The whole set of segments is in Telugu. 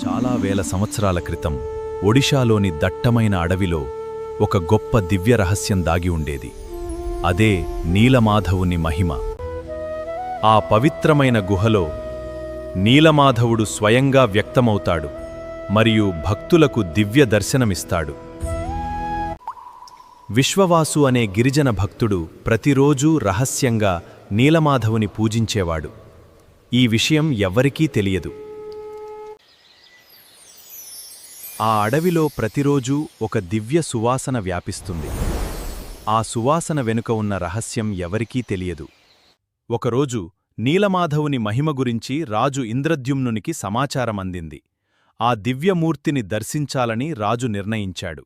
చాలా వేల సంవత్సరాల క్రితం ఒడిషాలోని దట్టమైన అడవిలో ఒక గొప్ప దివ్య రహస్యం దాగి ఉండేది. అదే నీలమాధవుని మహిమ. ఆ పవిత్రమైన గుహలో నీలమాధవుడు స్వయంగా వ్యక్తమవుతాడు మరియు భక్తులకు దివ్య దర్శనమిస్తాడు. విశ్వవాసు అనే గిరిజన భక్తుడు ప్రతిరోజూ రహస్యంగా నీలమాధవుని పూజించేవాడు. ఈ విషయం ఎవ్వరికీ తెలియదు. ఆ అడవిలో ప్రతిరోజూ ఒక దివ్య సువాసన వ్యాపిస్తుంది. ఆ సువాసన వెనుక ఉన్న రహస్యం ఎవరికీ తెలియదు. ఒకరోజు నీలమాధవుని మహిమ గురించి రాజు ఇంద్రద్యుమ్నునికి సమాచారమందింది. ఆ దివ్యమూర్తిని దర్శించాలని రాజు నిర్ణయించాడు.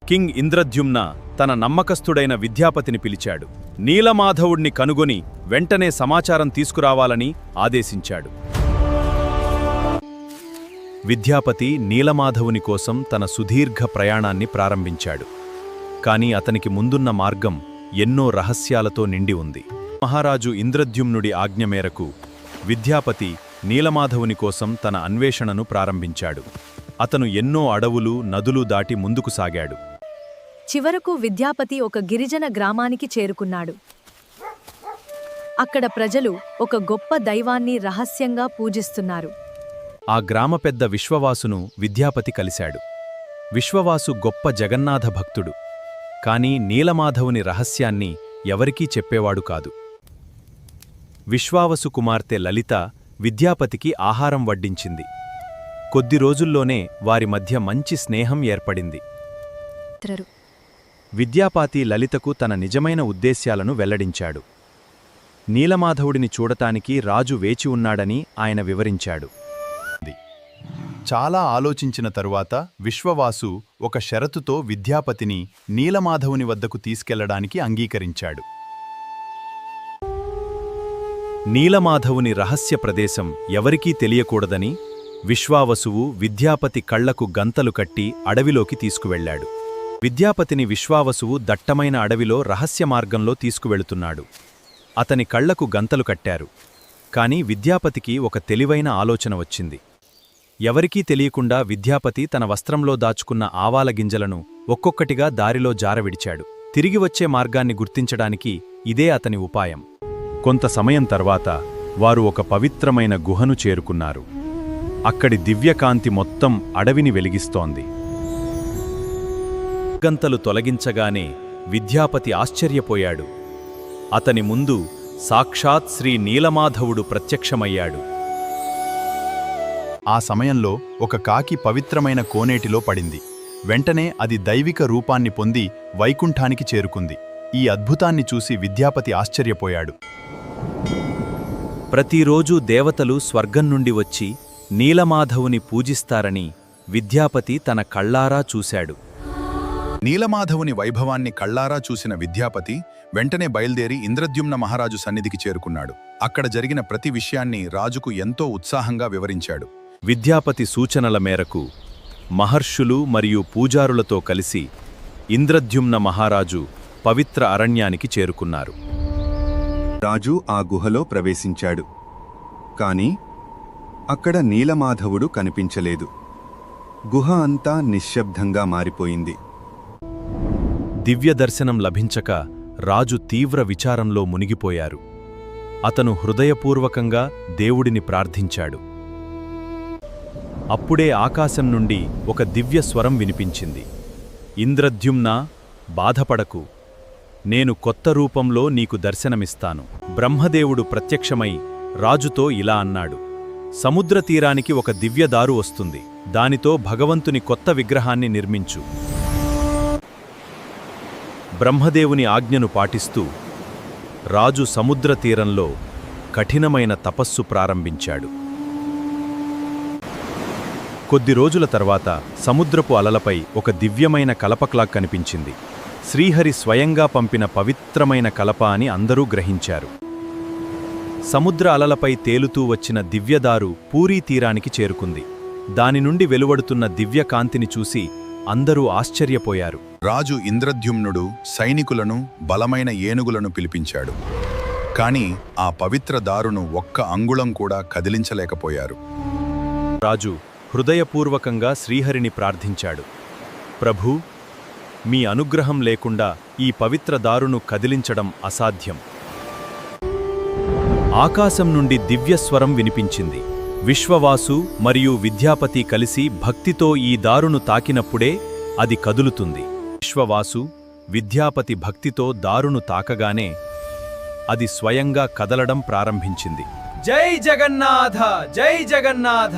కింగ్ ఇంద్రద్యుమ్న తన నమ్మకస్తుడైన విద్యాపతిని పిలిచాడు. నీలమాధవుణ్ణి కనుగొని వెంటనే సమాచారం తీసుకురావాలని ఆదేశించాడు. విద్యాపతి నీలమాధవుని కోసం తన సుదీర్ఘ ప్రయాణాన్ని ప్రారంభించాడు. కాని అతనికి ముందున్న మార్గం ఎన్నో రహస్యాలతో నిండి ఉంది. మహారాజు ఇంద్రద్యుమ్నుడి ఆజ్ఞ మేరకు విద్యాపతి నీలమాధవుని కోసం తన అన్వేషణను ప్రారంభించాడు. అతను ఎన్నో అడవులు, నదులు దాటి ముందుకు సాగాడు. చివరకు విద్యాపతి ఒక గిరిజన గ్రామానికి చేరుకున్నాడు. అక్కడ ప్రజలు ఒక గొప్ప దైవాన్ని రహస్యంగా పూజిస్తున్నారు. ఆ గ్రామ పెద్ద విశ్వవాసును విద్యాపతి కలిశాడు. విశ్వవాసు గొప్ప జగన్నాథ భక్తుడు. కాని నీలమాధవుని రహస్యాన్ని ఎవరికీ చెప్పేవాడు కాదు. విశ్వావసు కుమార్తె లలిత విద్యాపతికి ఆహారం వడ్డించింది. కొద్ది రోజుల్లోనే వారి మధ్య మంచి స్నేహం ఏర్పడింది. విద్యాపతి లలితకు తన నిజమైన ఉద్దేశ్యాలను వెల్లడించాడు. నీలమాధవుడిని చూడటానికి రాజు వేచి ఉన్నాడని ఆయన వివరించాడు. చాలా ఆలోచించిన తరువాత విశ్వవాసు ఒక షరతుతో విద్యాపతిని నీలమాధవుని వద్దకు తీసుకెళ్లడానికి అంగీకరించాడు. నీలమాధవుని రహస్య ప్రదేశం ఎవరికీ తెలియకూడదని విశ్వావసువు విద్యాపతి కళ్లకు గంతలు కట్టి అడవిలోకి తీసుకువెళ్లాడు. విద్యాపతిని విశ్వావసువు దట్టమైన అడవిలో రహస్య మార్గంలో తీసుకువెళుతున్నాడు. అతని కళ్లకు గంతలు కట్టారు. కాని విద్యాపతికి ఒక తెలివైన ఆలోచన వచ్చింది. ఎవరికీ తెలియకుండా విద్యాపతి తన వస్త్రంలో దాచుకున్న ఆవాల గింజలను ఒక్కొక్కటిగా దారిలో జారవిడిచాడు. తిరిగి వచ్చే మార్గాన్ని గుర్తించడానికి ఇదే అతని ఉపాయం. కొంత సమయం తర్వాత వారు ఒక పవిత్రమైన గుహను చేరుకున్నారు. అక్కడి దివ్యకాంతి మొత్తం అడవిని వెలిగిస్తోంది. గంతలు తొలగించగానే విద్యాపతి ఆశ్చర్యపోయాడు. అతని ముందు సాక్షాత్ శ్రీ నీలమాధవుడు ప్రత్యక్షమయ్యాడు. ఆ సమయంలో ఒక కాకి పవిత్రమైన కోనేటిలో పడింది. వెంటనే అది దైవిక రూపాన్ని పొంది వైకుంఠానికి చేరుకుంది. ఈ అద్భుతాన్ని చూసి విద్యాపతి ఆశ్చర్యపోయాడు. ప్రతిరోజూ దేవతలు స్వర్గం నుండి వచ్చి నీలమాధవుని పూజిస్తారని విద్యాపతి తన కళ్ళారా చూశాడు. నీలమాధవుని వైభవాన్ని కళ్ళారా చూసిన విద్యాపతి వెంటనే బయల్దేరి ఇంద్రద్యుమ్న మహారాజు సన్నిధికి చేరుకున్నాడు. అక్కడ జరిగిన ప్రతి విషయాన్ని రాజుకు ఎంతో ఉత్సాహంగా వివరించాడు. విద్యాపతి సూచనల మేరకు మహర్షులు మరియు పూజారులతో కలిసి ఇంద్రద్యుమ్న మహారాజు పవిత్ర అరణ్యానికి చేరుకున్నారు. రాజు ఆ గుహలో ప్రవేశించాడు. కాని అక్కడ నీలమాధవుడు కనిపించలేదు. గుహ అంతా నిశ్శబ్దంగా మారిపోయింది. దివ్యదర్శనం లభించక రాజు తీవ్ర విచారంలో మునిగిపోయారు. అతను హృదయపూర్వకంగా దేవుడిని ప్రార్థించాడు. అప్పుడే ఆకాశం నుండి ఒక దివ్య స్వరం వినిపించింది. ఇంద్రద్యుమ్నా, బాధపడకు, నేను కొత్త రూపంలో నీకు దర్శనమిస్తాను. బ్రహ్మదేవుడు ప్రత్యక్షమై రాజుతో ఇలా అన్నాడు: సముద్రతీరానికి ఒక దివ్యదారు వస్తుంది. దానితో భగవంతుని కొత్త విగ్రహాన్ని నిర్మించు. బ్రహ్మదేవుని ఆజ్ఞను పాటిస్తూ రాజు సముద్రతీరంలో కఠినమైన తపస్సు ప్రారంభించాడు. కొద్ది రోజుల తర్వాత సముద్రపు అలలపై ఒక దివ్యమైన కలపలా కనిపించింది. శ్రీహరి స్వయంగా పంపిన పవిత్రమైన కలప అని అందరూ గ్రహించారు. సముద్ర అలలపై తేలుతూ వచ్చిన దివ్యదారు పూరీ తీరానికి చేరుకుంది. దాని నుండి వెలువడుతున్న దివ్యకాంతిని చూసి అందరూ ఆశ్చర్యపోయారు. రాజు ఇంద్రద్యుమ్నుడు సైనికులను, బలమైన ఏనుగులను పిలిపించాడు. కాని ఆ పవిత్ర దారును ఒక్క అంగుళం కూడా కదిలించలేకపోయారు. రాజు హృదయపూర్వకంగా శ్రీహరిని ప్రార్థించాడు. ప్రభూ, మీ అనుగ్రహం లేకుండా ఈ పవిత్ర దారును కదిలించడం అసాధ్యం. ఆకాశం నుండి దివ్యస్వరం వినిపించింది. విశ్వవాసు మరియు విద్యాపతి కలిసి భక్తితో ఈ దారును తాకినప్పుడే అది కదులుతుంది. విశ్వవాసు, విద్యాపతి భక్తితో దారును తాకగానే అది స్వయంగా కదలడం ప్రారంభించింది. జై జగన్నాథ, జై జగన్నాథ!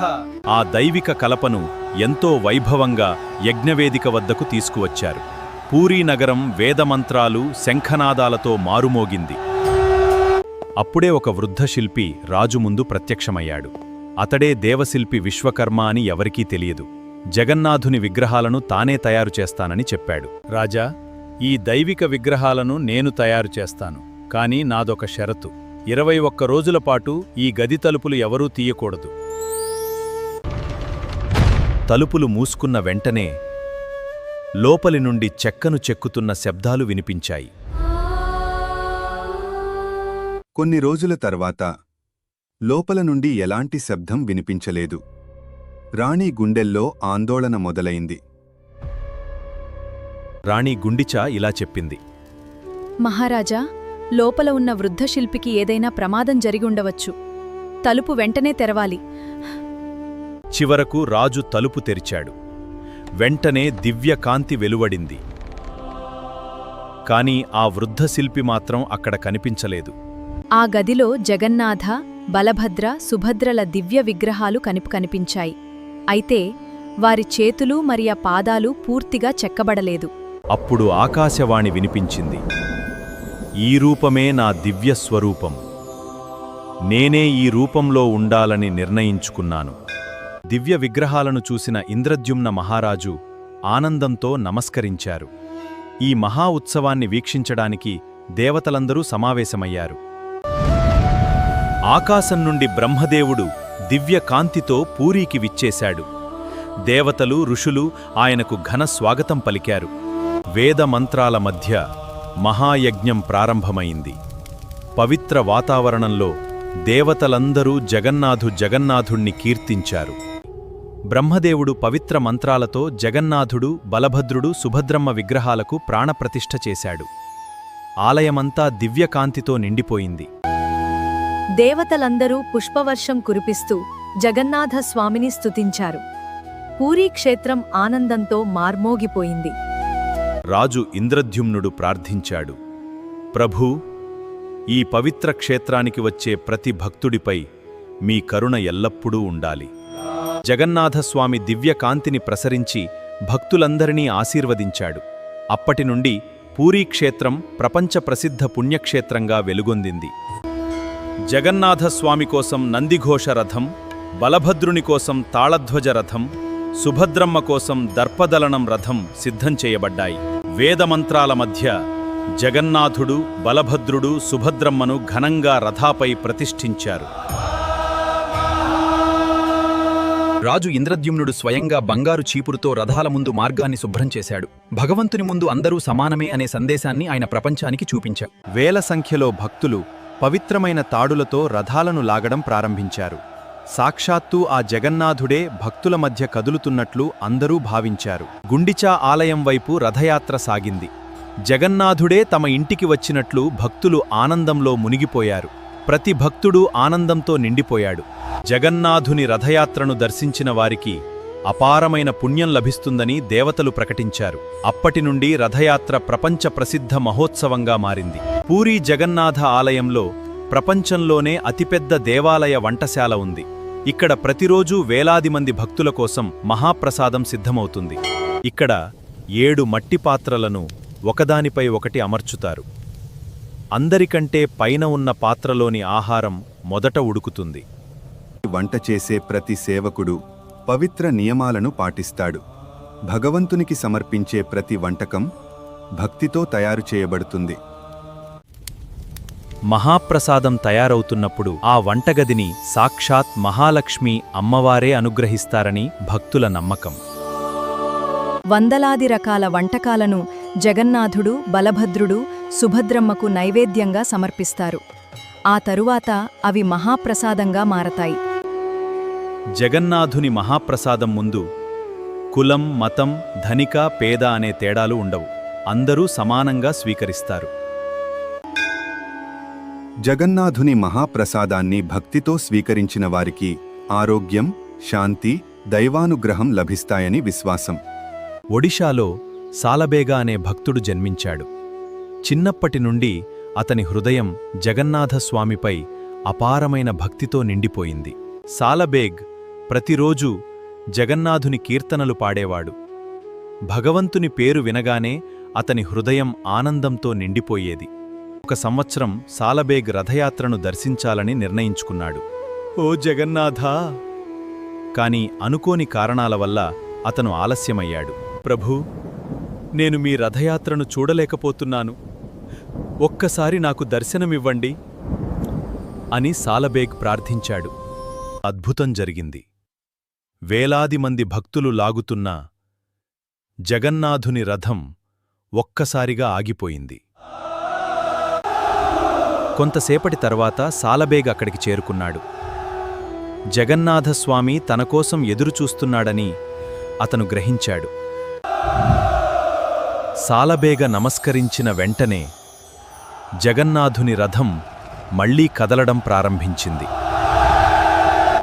ఆ దైవిక కలపను ఎంతో వైభవంగా యజ్ఞవేదిక వద్దకు తీసుకువచ్చారు. పూరీ నగరం వేదమంత్రాలు, శంఖనాదాలతో మారుమోగింది. అప్పుడే ఒక వృద్ధ శిల్పి రాజు ముందు ప్రత్యక్షమయ్యాడు. అతడే దేవశిల్పి విశ్వకర్మ అని ఎవరికీ తెలియదు. జగన్నాథుని విగ్రహాలను తానే తయారు చేస్తానని చెప్పాడు. రాజా, ఈ దైవిక విగ్రహాలను నేను తయారు చేస్తాను, కాని నాదొక షరతు. 21 రోజుల పాటు ఈ గది తలుపులు ఎవరూ తీయకూడదు. తలుపులు మూసుకున్న వెంటనే లోపలి నుండి చెక్కను చెక్కుతున్న శబ్దాలు వినిపించాయి. కొన్ని రోజుల తర్వాత లోపల నుండి ఎలాంటి శబ్దం వినిపించలేదు. రాణి గుండెల్లో ఆందోళన మొదలైంది. రాణి గుండిచ ఇలా చెప్పింది. మహారాజా, లోపల ఉన్న వృద్ధ శిల్పికి ఏదైనా ప్రమాదం జరిగుండవచ్చు. తలుపు వెంటనే తెరవాలి. చివరకు రాజు తలుపు తెరిచాడు. వెంటనే దివ్యకాంతి వెలువడింది. కాని ఆ వృద్ధ శిల్పి మాత్రం అక్కడ కనిపించలేదు. ఆ గదిలో జగన్నాథ, బలభద్ర, సుభద్రల దివ్య విగ్రహాలు కనిపించాయి. అయితే వారి చేతులు మరియ పాదాలు పూర్తిగా చెక్కబడలేదు. అప్పుడు ఆకాశవాణి వినిపించింది. ఈ రూపమే నా దివ్యస్వరూపం. నేనే ఈ రూపంలో ఉండాలని నిర్ణయించుకున్నాను. దివ్య విగ్రహాలను చూసిన ఇంద్రద్యుమ్న మహారాజు ఆనందంతో నమస్కరించారు. ఈ మహా ఉత్సవాన్ని వీక్షించడానికి దేవతలందరూ సమావేశమయ్యారు. ఆకాశం నుండి బ్రహ్మదేవుడు దివ్య కాంతితో పూరీకి విచ్చేశాడు. దేవతలు, ఋషులు ఆయనకు ఘన స్వాగతం పలికారు. వేద మంత్రాల మధ్య మహాయజ్ఞం ప్రారంభమైంది. పవిత్ర వాతావరణంలో దేవతలందరూ జగన్నాథుణ్ణి కీర్తించారు. బ్రహ్మదేవుడు పవిత్ర మంత్రాలతో జగన్నాథుడు, బలభద్రుడు, సుభద్రమ్మ విగ్రహాలకు ప్రాణప్రతిష్ఠ చేశాడు. ఆలయమంతా దివ్యకాంతితో నిండిపోయింది. దేవతలందరూ పుష్పవర్షం కురిపిస్తూ జగన్నాథ స్వామిని స్తుతించారు. పూరీ క్షేత్రం ఆనందంతో మార్మోగిపోయింది. రాజు ఇంద్రద్యుమ్నుడు ప్రార్థించాడు. ప్రభూ, ఈ పవిత్ర క్షేత్రానికి వచ్చే ప్రతి భక్తుడిపై మీ కరుణ ఎల్లప్పుడూ ఉండాలి. జగన్నాథస్వామి దివ్యకాంతిని ప్రసరించి భక్తులందరినీ ఆశీర్వదించాడు. అప్పటినుండి పూరీక్షేత్రం ప్రపంచ ప్రసిద్ధ పుణ్యక్షేత్రంగా వెలుగొందింది. జగన్నాథస్వామి కోసం నందిఘోష రథం, బలభద్రుని కోసం తాళధ్వజ రథం, సుభద్రమ్మ కోసం దర్పదలనం రథం సిద్ధం చేయబడ్డాయి. వేదమంత్రాల మధ్య జగన్నాథుడు, బలభద్రుడు, సుభద్రమ్మను ఘనంగా రథాపై ప్రతిష్ఠించారు. రాజు ఇంద్రద్యుమ్నుడు స్వయంగా బంగారు చీపురుతో రథాల ముందు మార్గాన్ని శుభ్రం చేశాడు. భగవంతుని ముందు అందరూ సమానమే అనే సందేశాన్ని ఆయన ప్రపంచానికి చూపించారు. వేల సంఖ్యలో భక్తులు పవిత్రమైన తాడులతో రథాలను లాగడం ప్రారంభించారు. సాక్షాత్తూ ఆ జగన్నాథుడే భక్తుల మధ్య కదులుతున్నట్లు అందరూ భావించారు. గుండిచా ఆలయం వైపు రథయాత్ర సాగింది. జగన్నాథుడే తమ ఇంటికి వచ్చినట్లు భక్తులు ఆనందంలో మునిగిపోయారు. ప్రతి భక్తుడూ ఆనందంతో నిండిపోయాడు. జగన్నాథుని రథయాత్రను దర్శించిన వారికి అపారమైన పుణ్యం లభిస్తుందని దేవతలు ప్రకటించారు. అప్పటినుండి రథయాత్ర ప్రపంచ ప్రసిద్ధ మహోత్సవంగా మారింది. పూరీ జగన్నాథ ఆలయంలో ప్రపంచంలోనే అతిపెద్ద దేవాలయ వంటశాల ఉంది. ఇక్కడ ప్రతిరోజూ వేలాది మంది భక్తుల కోసం మహాప్రసాదం సిద్ధమవుతుంది. ఇక్కడ 7 మట్టి పాత్రలను ఒకదానిపై ఒకటి అమర్చుతారు. అందరికంటే పైన ఉన్న పాత్రలోని ఆహారం మొదట ఉడుకుతుంది. వంట చేసే ప్రతి సేవకుడు పవిత్ర నియమాలను పాటిస్తాడు. భగవంతునికి సమర్పించే ప్రతి వంటకం భక్తితో తయారు చేయబడుతుంది. మహాప్రసాదం తయారవుతున్నప్పుడు ఆ వంటగదిని సాక్షాత్ మహాలక్ష్మి అమ్మవారే అనుగ్రహిస్తారని భక్తుల నమ్మకం. వందలాది రకాల వంటకాలను జగన్నాథుడు, బలభద్రుడు, సుభద్రమ్మకు నైవేద్యంగా సమర్పిస్తారు. ఆ తరువాత అవి మహాప్రసాదంగా మారతాయి. జగన్నాథుని మహాప్రసాదం ముందు కులం, మతం, ధనిక, పేద అనే తేడాలు ఉండవు. అందరూ సమానంగా స్వీకరిస్తారు. జగన్నాథుని మహాప్రసాదాన్ని భక్తితో స్వీకరించిన వారికి ఆరోగ్యం, శాంతి, దైవానుగ్రహం లభిస్తాయని విశ్వాసం. ఒడిషాలో సాలబేగా అనే భక్తుడు జన్మించాడు. చిన్నప్పటి నుండి అతని హృదయం జగన్నాథస్వామిపై అపారమైన భక్తితో నిండిపోయింది. సాలబేగ్ ప్రతిరోజూ జగన్నాథుని కీర్తనలు పాడేవాడు. భగవంతుని పేరు వినగానే అతని హృదయం ఆనందంతో నిండిపోయేది. ఒక సంవత్సరం సాలబేగ్ రథయాత్రను దర్శించాలని నిర్ణయించుకున్నాడు. ఓ జగన్నాథా! కాని అనుకోని కారణాల వల్ల అతను ఆలస్యమయ్యాడు. ప్రభూ, నేను మీ రథయాత్రను చూడలేకపోతున్నాను. ఒక్కసారి నాకు దర్శనమివ్వండి అని సాలబేగ్ ప్రార్థించాడు. అద్భుతం జరిగింది. వేలాది మంది భక్తులు లాగుతున్న జగన్నాథుని రథం ఒక్కసారిగా ఆగిపోయింది. కొంతసేపటి తర్వాత సాలబేగ్ అక్కడికి చేరుకున్నాడు. జగన్నాథస్వామి తనకోసం ఎదురుచూస్తున్నాడని అతను గ్రహించాడు. సాలబేగ నమస్కరించిన వెంటనే జగన్నాథుని రథం మళ్లీ కదలడం ప్రారంభించింది.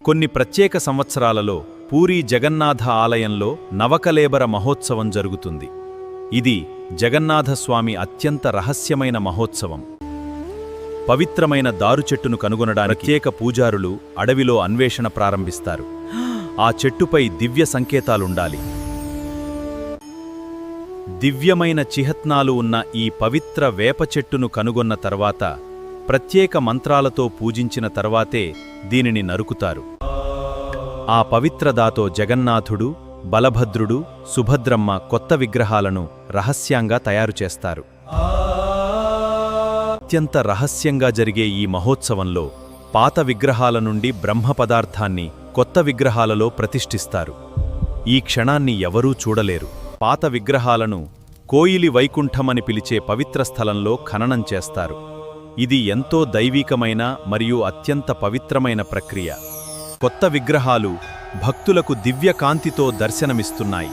కొన్ని ప్రత్యేక సంవత్సరాలలో పూరీ జగన్నాథ ఆలయంలో నవకలేబర మహోత్సవం జరుగుతుంది. ఇది జగన్నాథస్వామి అత్యంత రహస్యమైన మహోత్సవం. పవిత్రమైన దారుచెట్టును కనుగొనడానికి ప్రత్యేక పూజారులు అడవిలో అన్వేషణ ప్రారంభిస్తారు. ఆ చెట్టుపై దివ్య సంకేతాలుండాలి. దివ్యమైన చిహ్నాలు ఉన్న ఈ పవిత్ర వేప చెట్టును కనుగొన్న తర్వాత ప్రత్యేక మంత్రాలతో పూజించిన తర్వాతే దీనిని నరుకుతారు. ఆ పవిత్రదాతో జగన్నాథుడు, బలభద్రుడు, సుభద్రమ్మ కొత్త విగ్రహాలను రహస్యంగా తయారుచేస్తారు. అత్యంత రహస్యంగా జరిగే ఈ మహోత్సవంలో పాత విగ్రహాల నుండి బ్రహ్మ పదార్థాన్ని కొత్త విగ్రహాలలో ప్రతిష్ఠిస్తారు. ఈ క్షణాన్ని ఎవరూ చూడలేరు. పాత విగ్రహాలను కోయిలి వైకుంఠమని పిలిచే పవిత్ర స్థలంలో ఖననం చేస్తారు. ఇది ఎంతో దైవీకమైన మరియు అత్యంత పవిత్రమైన ప్రక్రియ. కొత్త విగ్రహాలు భక్తులకు దివ్యకాంతితో దర్శనమిస్తున్నాయి.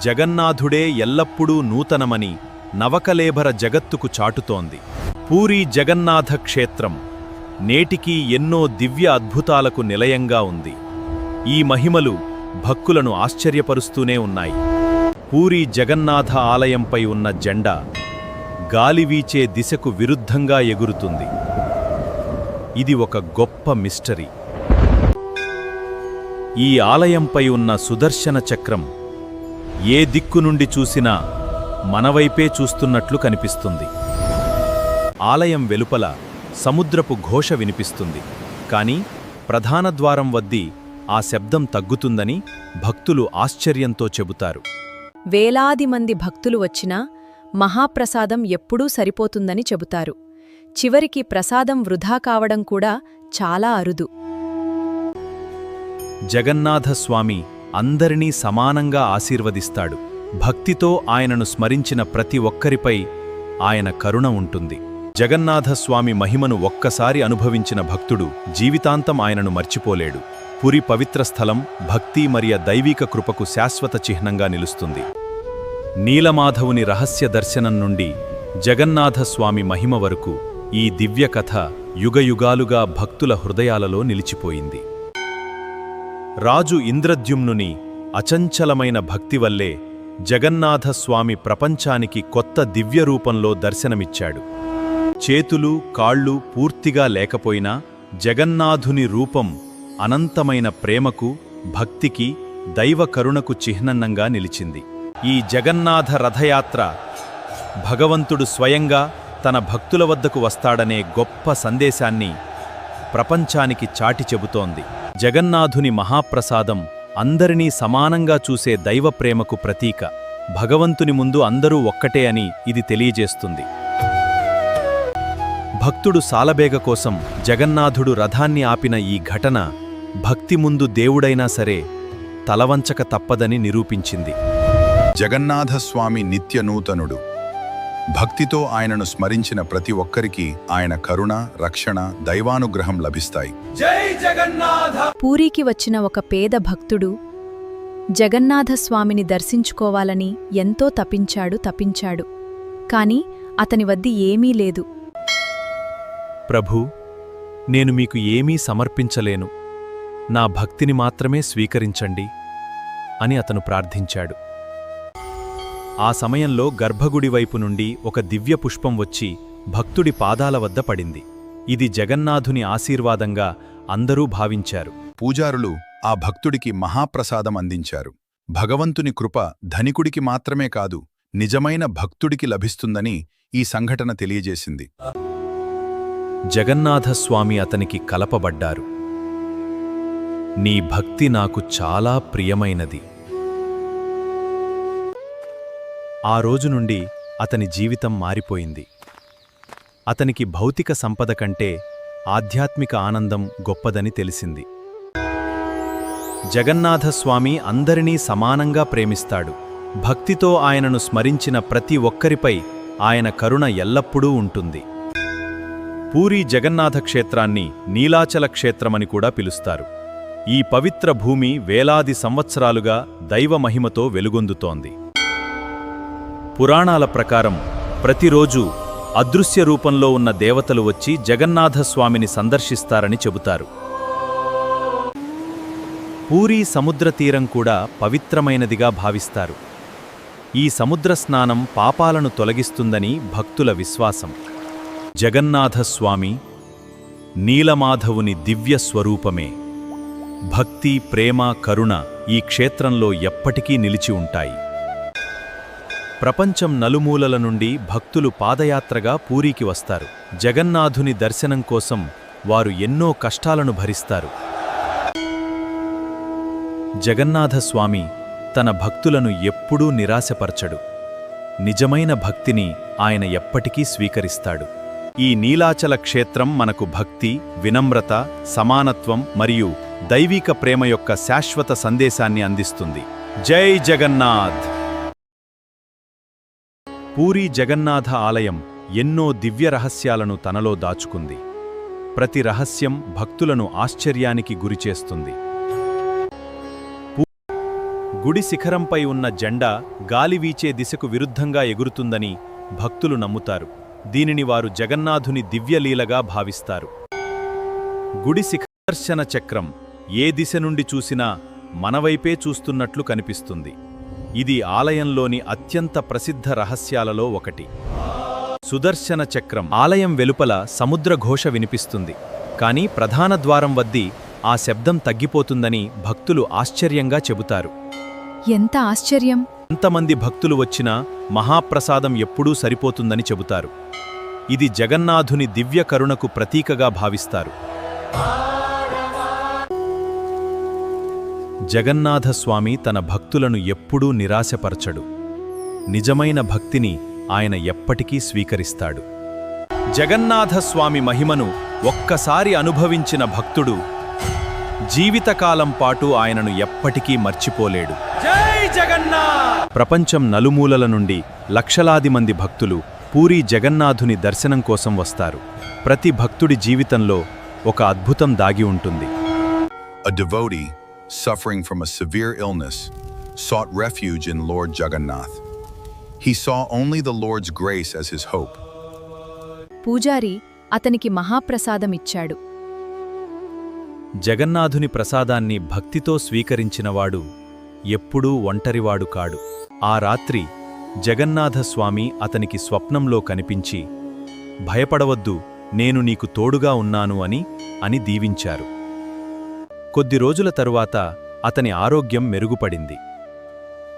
జగన్నాథుడే ఎల్లప్పుడూ నూతనమని నవకలేబర జగత్తుకు చాటుతోంది. పూరీ జగన్నాథ క్షేత్రం నేటికీ ఎన్నో దివ్య అద్భుతాలకు నిలయంగా ఉంది. ఈ మహిమలు భక్తులను ఆశ్చర్యపరుస్తూనే ఉన్నాయి. పూరీ జగన్నాథ ఆలయంపై ఉన్న జెండా గాలివీచే దిశకు విరుద్ధంగా ఎగురుతుంది. ఇది ఒక గొప్ప మిస్టరీ. ఈ ఆలయంపై ఉన్న సుదర్శన చక్రం ఏ దిక్కు నుండి చూసినా మనవైపే చూస్తున్నట్లు కనిపిస్తుంది. ఆలయం వెలుపల సముద్రపు ఘోష వినిపిస్తుంది. కాని ప్రధాన ద్వారం వద్ద ఆ శబ్దం తగ్గుతుందని భక్తులు ఆశ్చర్యంతో చెబుతారు. వేలాది మంది భక్తులు వచ్చినా మహాప్రసాదం ఎప్పుడూ సరిపోతుందని చెబుతారు. చివరికి ప్రసాదం వృధా కావడం కూడా చాలా అరుదు. జగన్నాథస్వామి అందరినీ సమానంగా ఆశీర్వదిస్తాడు. భక్తితో ఆయనను స్మరించిన ప్రతి ఒక్కరిపై ఆయన కరుణ ఉంటుంది. జగన్నాథస్వామి మహిమను ఒక్కసారి అనుభవించిన భక్తుడు జీవితాంతం ఆయనను మర్చిపోలేడు. పురి పవిత్ర స్థలం భక్తి మరియు దైవిక కృపకు శాశ్వత చిహ్నంగా నిలుస్తుంది. నీలమాధవుని రహస్య దర్శనం నుండి జగన్నాథస్వామి మహిమ వరకు ఈ దివ్య కథ యుగయుగాలుగా భక్తుల హృదయాలలో నిలిచిపోయింది. రాజు ఇంద్రద్యుమ్నుని అచంచలమైన భక్తి వల్లే జగన్నాథస్వామి ప్రపంచానికి కొత్త దివ్యరూపంలో దర్శనమిచ్చాడు. చేతులు, కాళ్ళు పూర్తిగా లేకపోయినా జగన్నాథుని రూపం అనంతమైన ప్రేమకు, భక్తికి, దైవ కరుణకు చిహ్నంగా నిలిచింది. ఈ జగన్నాథ రథయాత్ర భగవంతుడు స్వయంగా తన భక్తుల వద్దకు వస్తాడనే గొప్ప సందేశాన్ని ప్రపంచానికి చాటి చెబుతోంది. జగన్నాథుని మహాప్రసాదం అందరినీ సమానంగా చూసే దైవ ప్రేమకు ప్రతీక. భగవంతుని ముందు అందరూ ఒక్కటే అని ఇది తెలియజేస్తుంది. భక్తుడు సాలబేగ కోసం జగన్నాథుడు రథాన్ని ఆపిన ఈ ఘటన భక్తి ముందు దేవుడైనా సరే తలవంచక తప్పదని నిరూపించింది. జగన్నాథస్వామి నిత్యనూతనుడు. భక్తితో ఆయనను స్మరించిన ప్రతి ఒక్కరికి ఆయన కరుణ, రక్షణ, దైవానుగ్రహం లభిస్తాయి. పూరీకి వచ్చిన ఒక పేద భక్తుడు జగన్నాథస్వామిని దర్శించుకోవాలని ఎంతో తపించాడు. కాని అతని వద్ద ఏమీ లేదు. ప్రభూ, నేను మీకు ఏమీ సమర్పించలేను, నా భక్తిని మాత్రమే స్వీకరించండి అని అతను ప్రార్థించాడు. ఆ సమయంలో గర్భగుడి వైపు నుండి ఒక దివ్య పుష్పం వచ్చి భక్తుడి పాదాల వద్ద పడింది. ఇది జగన్నాథుని ఆశీర్వాదంగా అందరూ భావించారు. పూజారులు ఆ భక్తుడికి మహాప్రసాదం అందించారు. భగవంతుని కృప ధనికుడికి మాత్రమే కాదు, నిజమైన భక్తుడికి లభిస్తుందని ఈ సంఘటన తెలియజేసింది. జగన్నాథస్వామి అతనికి కలపబడ్డారు. నీ భక్తి నాకు చాలా ప్రియమైనది. ఆ రోజు నుండి అతని జీవితం మారిపోయింది. అతనికి భౌతిక సంపద కంటే ఆధ్యాత్మిక ఆనందం గొప్పదని తెలిసింది. జగన్నాథస్వామి అందరినీ సమానంగా ప్రేమిస్తాడు. భక్తితో ఆయనను స్మరించిన ప్రతి ఒక్కరిపై ఆయన కరుణ ఎల్లప్పుడూ ఉంటుంది. పూరీ జగన్నాథ క్షేత్రాన్ని నీలాచల క్షేత్రమని కూడా పిలుస్తారు. ఈ పవిత్ర భూమి వేలాది సంవత్సరాలుగా దైవ మహిమతో వెలుగొందుతోంది. పురాణాల ప్రకారం ప్రతిరోజూ అదృశ్య రూపంలో ఉన్న దేవతలు వచ్చి జగన్నాథస్వామిని సందర్శిస్తారని చెబుతారు. పూరీ సముద్ర తీరం కూడా పవిత్రమైనదిగా భావిస్తారు. ఈ సముద్ర స్నానం పాపాలను తొలగిస్తుందని భక్తుల విశ్వాసం. జగన్నాథస్వామి నీలమాధవుని దివ్య స్వరూపమే. భక్తి, ప్రేమ, కరుణ ఈ క్షేత్రంలో ఎప్పటికీ నిలిచి ఉంటాయి. ప్రపంచం నలుమూలల నుండి భక్తులు పాదయాత్రగా పూరీకి వస్తారు. జగన్నాథుని దర్శనం కోసం వారు ఎన్నో కష్టాలను భరిస్తారు. జగన్నాథస్వామి తన భక్తులను ఎప్పుడూ నిరాశపరచడు. నిజమైన భక్తిని ఆయన ఎప్పటికీ స్వీకరిస్తాడు. ఈ నీలాచల క్షేత్రం మనకు భక్తి, వినమ్రత, సమానత్వం మరియు దైవిక ప్రేమ యొక్క శాశ్వత సందేశాన్ని అందిస్తుంది. జై జగన్నాథ్! పూరీ జగన్నాథ ఆలయం ఎన్నో దివ్య రహస్యాలను తనలో దాచుకుంది. ప్రతి రహస్యం భక్తులను ఆశ్చర్యానికి గురిచేస్తుంది. గుడి శిఖరంపై ఉన్న జెండా గాలి వీచే దిశకు విరుద్ధంగా ఎగురుతుందని భక్తులు నమ్ముతారు. దీనిని వారు జగన్నాథుని దివ్యలీలగా భావిస్తారు. గుడి శిఖర్శన చక్రం ఏ దిశ నుండి చూసినా మనవైపే చూస్తున్నట్లు కనిపిస్తుంది. ఇది ఆలయంలోని అత్యంత ప్రసిద్ధ రహస్యాలలో ఒకటి. సుదర్శన చక్రం ఆలయం వెలుపల సముద్రఘోష వినిపిస్తుంది. కాని ప్రధాన ద్వారం వద్ద ఆ శబ్దం తగ్గిపోతుందని భక్తులు ఆశ్చర్యంగా చెబుతారు. ఎంత ఆశ్చర్యం! ఎంతమంది భక్తులు వచ్చినా మహాప్రసాదం ఎప్పుడూ సరిపోతుందని చెబుతారు. ఇది జగన్నాథుని దివ్య కరుణకు ప్రతీకగా భావిస్తారు. జగన్నాథస్వామి తన భక్తులను ఎప్పుడూ నిరాశపరచడు. నిజమైన భక్తిని ఆయన ఎప్పటికీ స్వీకరిస్తాడు. జగన్నాథస్వామి మహిమను ఒక్కసారి అనుభవించిన భక్తుడు జీవితకాలం పాటు ఆయనను ఎప్పటికీ మర్చిపోలేడు. జై జగన్నాథ్! ప్రపంచం నలుమూలల నుండి లక్షలాది మంది భక్తులు పూరీ జగన్నాథుని దర్శనం కోసం వస్తారు. ప్రతి భక్తుడి జీవితంలో ఒక అద్భుతం దాగి ఉంటుంది. A devotee suffering from a severe illness sought refuge in Lord Jagannath. He saw only the Lord's grace as his hope. పూజారి అతనికి మహాప్రసాదమిచ్చాడు. జగన్నాథుని ప్రసాదాన్ని భక్తితో స్వీకరించినవాడు ఎప్పుడూ ఒంటరివాడు కాడు. ఆ రాత్రి జగన్నాథస్వామి అతనికి స్వప్నంలో కనిపించి, భయపడవద్దు, నేను నీకు తోడుగా ఉన్నాను అని దీవించారు. కొద్ది రోజుల తరువాత అతని ఆరోగ్యం మెరుగుపడింది.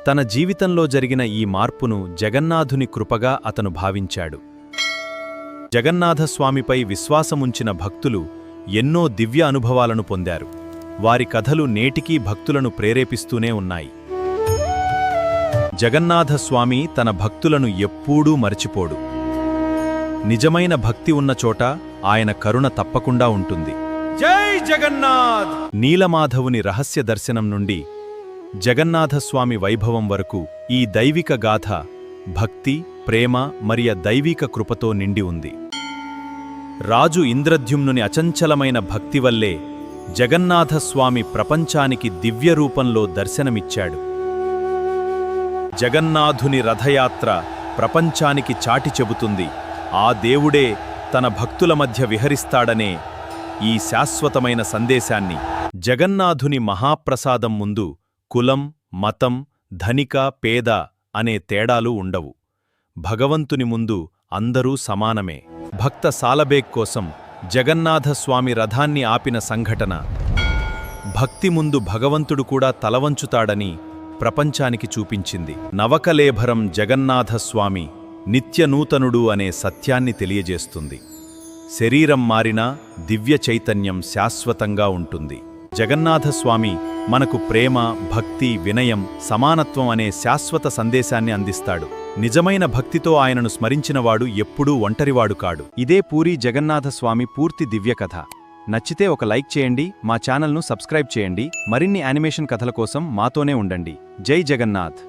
తన జీవితంలో జరిగిన ఈ మార్పును జగన్నాథుని కృపగా అతను భావించాడు. జగన్నాథస్వామిపై విశ్వాసముంచిన భక్తులు ఎన్నో దివ్య అనుభవాలను పొందారు. వారి కథలు నేటికీ భక్తులను ప్రేరేపిస్తూనే ఉన్నాయి. జగన్నాథస్వామి తన భక్తులను ఎప్పుడూ మరచిపోడు. నిజమైన భక్తి ఉన్న చోట ఆయన కరుణ తప్పకుండా ఉంటుంది. జై జగన్నాథ్! నీలమాధవుని రహస్య దర్శనం నుండి జగన్నాథస్వామి వైభవం వరకు ఈ దైవిక గాథ భక్తి, ప్రేమ మరియు దైవిక కృపతో నిండి ఉంది. రాజు ఇంద్రద్యుమ్నుని అచంచలమైన భక్తి వల్లే జగన్నాథస్వామి ప్రపంచానికి దివ్యరూపంలో దర్శనమిచ్చాడు. జగన్నాథుని రథయాత్ర ప్రపంచానికి చాటి చెబుతుంది, ఆ దేవుడే తన భక్తుల మధ్య విహరిస్తాడనే ఈ శాశ్వతమైన సందేశాన్ని. జగన్నాథుని మహాప్రసాదం ముందు కులం, మతం, ధనిక, పేద అనే తేడాలు ఉండవు. భగవంతుని ముందు అందరూ సమానమే. భక్త సాలబేగ్ కోసం జగన్నాథస్వామి రథాన్ని ఆపిన సంఘటన భక్తి ముందు భగవంతుడు కూడా తలవంచుతాడని ప్రపంచానికి చూపించింది. నవకలేభరం జగన్నాథస్వామి నిత్యనూతనుడు అనే సత్యాన్ని తెలియజేస్తుంది. శరీరం మారినా దివ్య చైతన్యం శాశ్వతంగా ఉంటుంది. జగన్నాథస్వామి మనకు ప్రేమ, భక్తి, వినయం, సమానత్వం అనే శాశ్వత సందేశాన్ని అందిస్తాడు. నిజమైన భక్తితో ఆయనను స్మరించినవాడు ఎప్పుడూ ఒంటరివాడు కాడు. ఇదే పూరీ జగన్నాథస్వామి పూర్తి దివ్యకథ. నచ్చితే ఒక లైక్ చేయండి, మా ఛానల్ను సబ్స్క్రైబ్ చేయండి. మరిన్ని యానిమేషన్ కథల కోసం మాతోనే ఉండండి. జై జగన్నాథ్.